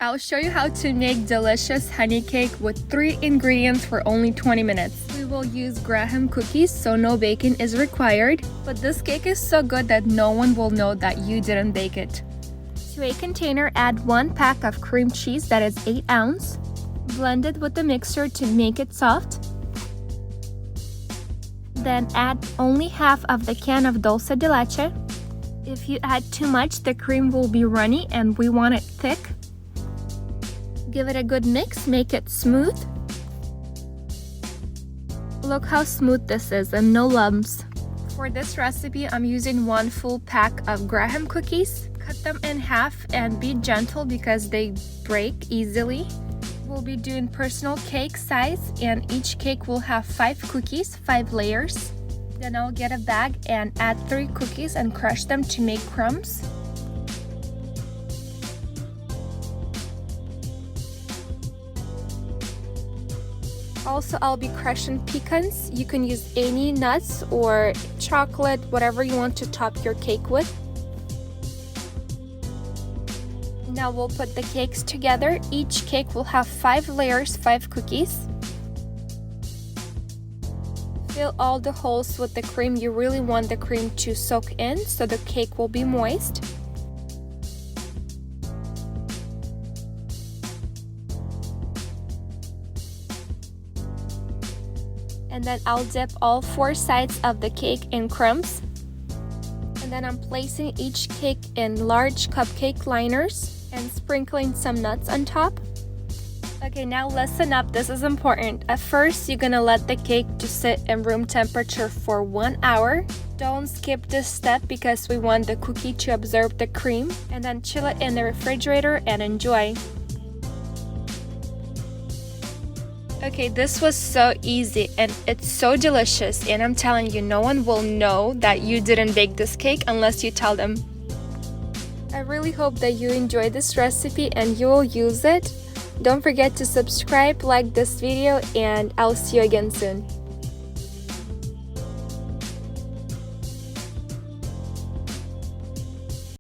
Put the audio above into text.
I'll show you how to make delicious honey cake with 3 ingredients for only 20 minutes. We will use graham cookies, so no baking is required. But this cake is so good that no one will know that you didn't bake it. To a container, add 1 pack of cream cheese that is 8 ounces. Blend it with the mixer to make it soft. Then add only half of the can of dulce de leche. If you add too much, the cream will be runny and we want it thick. Give it a good mix, make it smooth. Look how smooth this is and no lumps. For this recipe, I'm using 1 full pack of graham cookies. Cut them in half and be gentle because they break easily. We'll be doing personal cake size and each cake will have 5 cookies, 5 layers. Then I'll get a bag and add 3 cookies and crush them to make crumbs. Also, I'll be crushing pecans. You can use any nuts or chocolate, whatever you want to top your cake with. Now we'll put the cakes together. Each cake will have 5 layers, 5 cookies. Fill all the holes with the cream. You really want the cream to soak in so the cake will be moist. And then I'll dip all 4 sides of the cake in crumbs. And then I'm placing each cake in large cupcake liners and sprinkling some nuts on top. Okay, now listen up, this is important. At first, you're gonna let the cake to sit in room temperature for 1 hour. Don't skip this step because we want the cookie to absorb the cream. And then chill it in the refrigerator and enjoy. Okay, this was so easy and it's so delicious, and I'm telling you, no one will know that you didn't bake this cake unless you tell them. I really hope that you enjoyed this recipe and you will use it. Don't forget to subscribe, like this video, and I'll see you again soon.